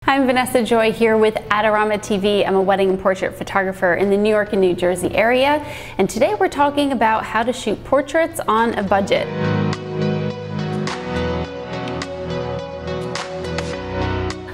I'm Vanessa Joy here with Adorama TV. I'm a wedding and portrait photographer in the New York and New Jersey area, and today we're talking about how to shoot portraits on a budget.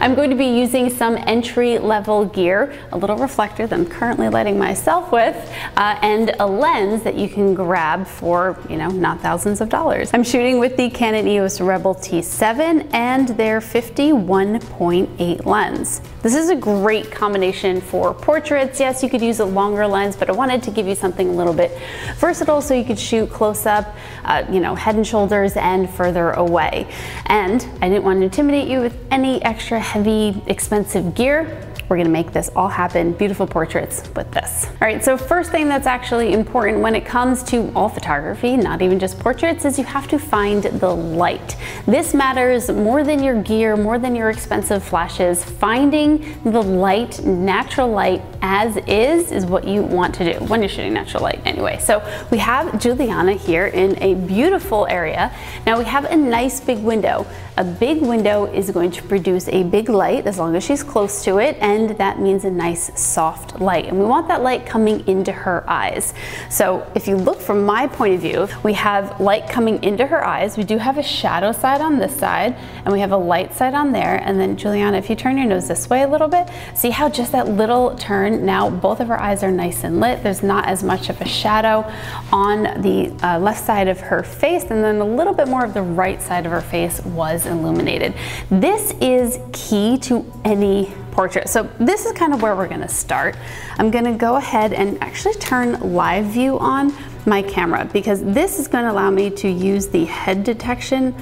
I'm going to be using some entry-level gear, a little reflector that I'm currently lighting myself with, and a lens that you can grab for, not thousands of dollars. I'm shooting with the Canon EOS Rebel T7 and their 51.8 lens. This is a great combination for portraits. Yes, you could use a longer lens, but I wanted to give you something a little bit versatile so you could shoot close up, head and shoulders and further away. And I didn't want to intimidate you with any extra heavy, expensive gear. We're gonna make this all happen, beautiful portraits with this. All right, so first thing that's actually important when it comes to all photography, not even just portraits, is you have to find the light. This matters more than your gear, more than your expensive flashes. Finding the light, natural light as is what you want to do when you're shooting natural light anyway. So we have Julianna here in a beautiful area. Now we have a nice big window. A big window is going to produce a big light as long as she's close to it, and that means a nice soft light. And we want that light coming into her eyes. So if you look from my point of view, we have light coming into her eyes. We do have a shadow side on this side, and we have a light side on there. And then Julianna, if you turn your nose this way a little bit, see how just that little turn, now both of her eyes are nice and lit. There's not as much of a shadow on the left side of her face, and then a little bit more of the right side of her face was illuminated. This is key to any portrait. So this is kind of where we're gonna start. I'm gonna go ahead and actually turn live view on my camera, because this is gonna allow me to use the head detection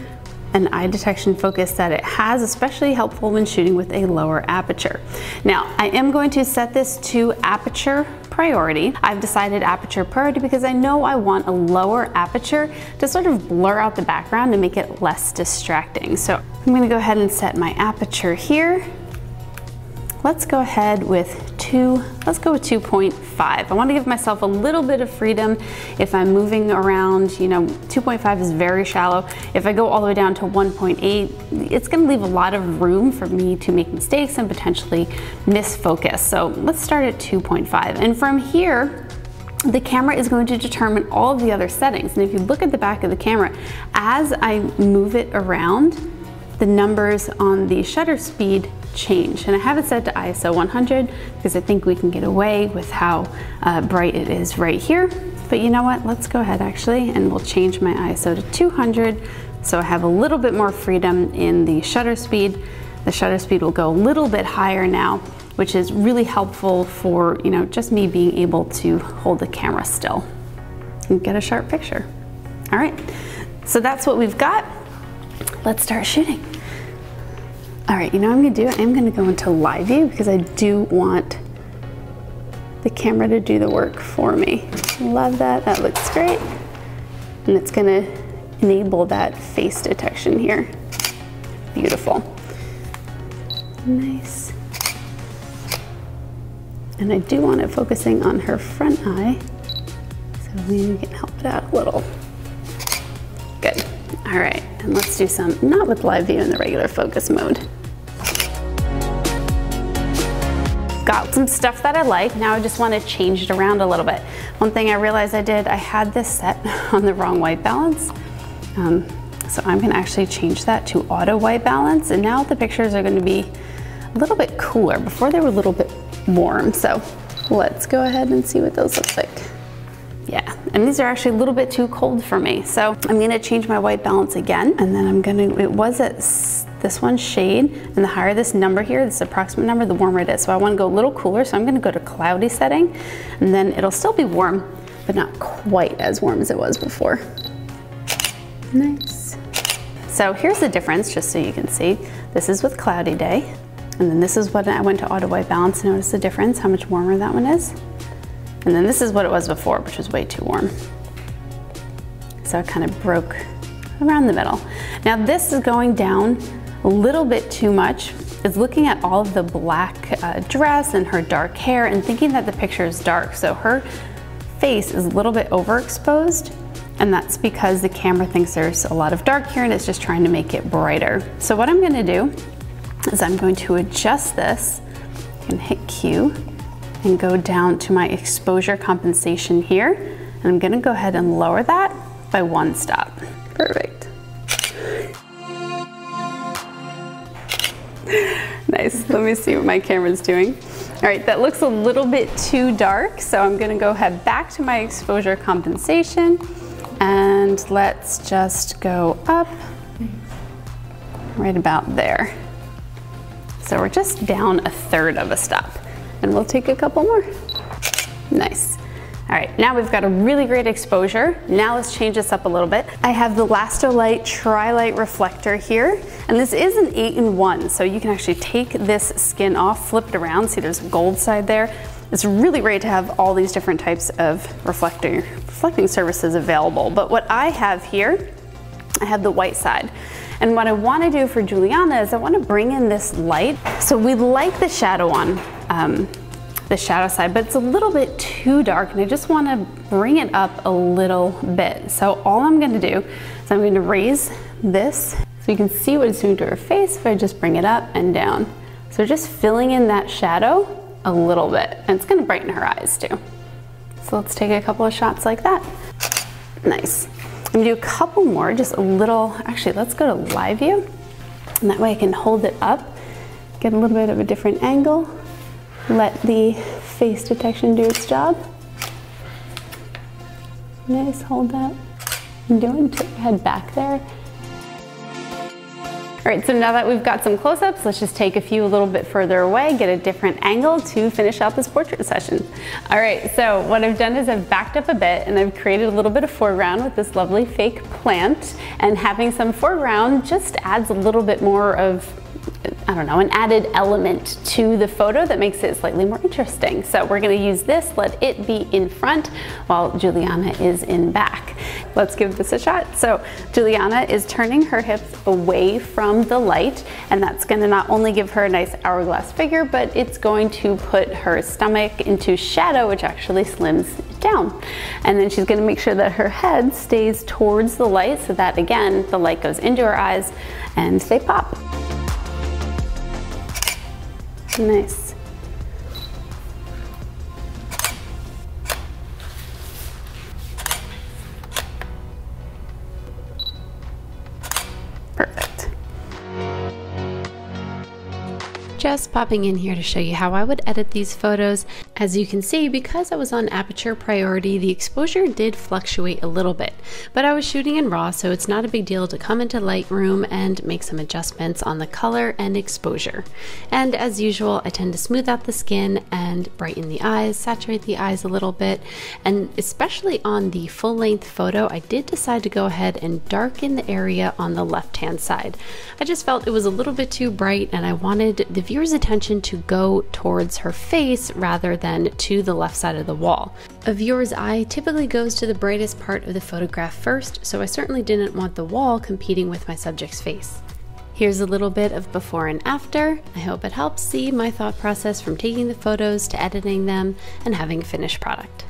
and eye detection focus that it has, especially helpful when shooting with a lower aperture. Now, I am going to set this to aperture priority. I've decided aperture priority because I know I want a lower aperture to sort of blur out the background and make it less distracting. So I'm gonna go ahead and set my aperture here. Let's go ahead with 2.5. I want to give myself a little bit of freedom if I'm moving around. 2.5 is very shallow. If I go all the way down to 1.8, it's going to leave a lot of room for me to make mistakes and potentially miss focus. So let's start at 2.5. And from here, the camera is going to determine all of the other settings. And if you look at the back of the camera, as I move it around, the numbers on the shutter speed change. And I have it set to ISO 100 because I think we can get away with how bright it is right here. But you know what? Let's go ahead actually, and we'll change my ISO to 200 so I have a little bit more freedom in the shutter speed. The shutter speed will go a little bit higher now, which is really helpful for just me being able to hold the camera still and get a sharp picture. All right, so that's what we've got. Let's start shooting. All right, what I'm gonna do? I'm gonna go into live view because I do want the camera to do the work for me. Love that, that looks great. And it's gonna enable that face detection here. Beautiful. Nice. And I do want it focusing on her front eye, so maybe we can help it out a little. Good. All right, and let's do some, not with live view in the regular focus mode. Got some stuff that I like. Now I just want to change it around a little bit. One thing I realized I had this set on the wrong white balance. So I'm gonna actually change that to auto white balance. And now the pictures are gonna be a little bit cooler. Before they were a little bit warm. So let's go ahead and see what those look like. Yeah, and these are actually a little bit too cold for me. So I'm gonna change my white balance again. And then it was at this one shade, and the higher this number here, this approximate number, the warmer it is. So I wanna go a little cooler, so I'm gonna go to cloudy setting, and then it'll still be warm, but not quite as warm as it was before. Nice. So here's the difference, just so you can see. This is with cloudy day, and then this is what I went to auto white balance. Notice the difference, how much warmer that one is. And then this is what it was before, which was way too warm. So it kind of broke around the middle. Now this is going down a little bit too much. It's looking at all of the black dress and her dark hair and thinking that the picture is dark. So her face is a little bit overexposed, and that's because the camera thinks there's a lot of dark here and it's just trying to make it brighter. So what I'm gonna do is I'm going to adjust this and hit Q and go down to my exposure compensation here. And I'm gonna go ahead and lower that by 1 stop. Perfect. Nice, let me see what my camera's doing. All right, that looks a little bit too dark, so I'm gonna go ahead back to my exposure compensation, and let's just go up right about there. So we're just down 1/3 of a stop, and we'll take a couple more. Nice. All right, now we've got a really great exposure. Now let's change this up a little bit. I have the Lastolite Trigrip reflector here, and this is an 8-in-1, so you can actually take this skin off, flip it around, see there's a gold side there. It's really great to have all these different types of reflecting surfaces available, but what I have here, I have the white side. And what I want to do for Julianna is I want to bring in this light. So we like the shadow on the shadow side, but it's a little bit too dark, and I just want to bring it up a little bit. So all I'm going to do is I'm going to raise this so you can see what it's doing to her face if I just bring it up and down. So just filling in that shadow a little bit, and it's going to brighten her eyes too. So let's take a couple of shots like that. Nice. I'm gonna do a couple more, just a little, actually let's go to live view, and that way I can hold it up, get a little bit of a different angle, let the face detection do its job. Nice, hold that. I'm doing, tip your head back there. All right, so now that we've got some close-ups, let's just take a few a little bit further away, get a different angle to finish out this portrait session. All right, so what I've done is I've backed up a bit and I've created a little bit of foreground with this lovely fake plant, and having some foreground just adds a little bit more of, I don't know, an added element to the photo that makes it slightly more interesting. So we're gonna use this, let it be in front while Julianna is in back. Let's give this a shot. So Julianna is turning her hips away from the light, and that's gonna not only give her a nice hourglass figure, but it's going to put her stomach into shadow, which actually slims it down. And then she's gonna make sure that her head stays towards the light so that, again, the light goes into her eyes and they pop. Nice. Perfect. Just popping in here to show you how I would edit these photos. As you can see, because I was on aperture priority, the exposure did fluctuate a little bit, but I was shooting in RAW, so it's not a big deal to come into Lightroom and make some adjustments on the color and exposure. And as usual, I tend to smooth out the skin and brighten the eyes, saturate the eyes a little bit, and especially on the full-length photo, I did decide to go ahead and darken the area on the left-hand side. I just felt it was a little bit too bright, and I wanted the viewer's attention to go towards her face rather than to the left side of the wall. A viewer's eye typically goes to the brightest part of the photograph first, so I certainly didn't want the wall competing with my subject's face. Here's a little bit of before and after. I hope it helps see my thought process from taking the photos to editing them and having a finished product.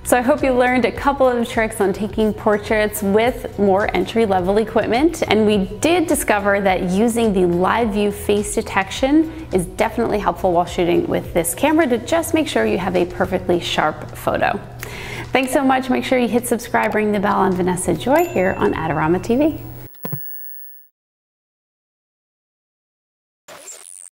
So I hope you learned a couple of tricks on taking portraits with more entry-level equipment, and we did discover that using the live view face detection is definitely helpful while shooting with this camera to just make sure you have a perfectly sharp photo. Thanks so much. Make sure you hit subscribe, ring the bell on Vanessa Joy here on Adorama TV.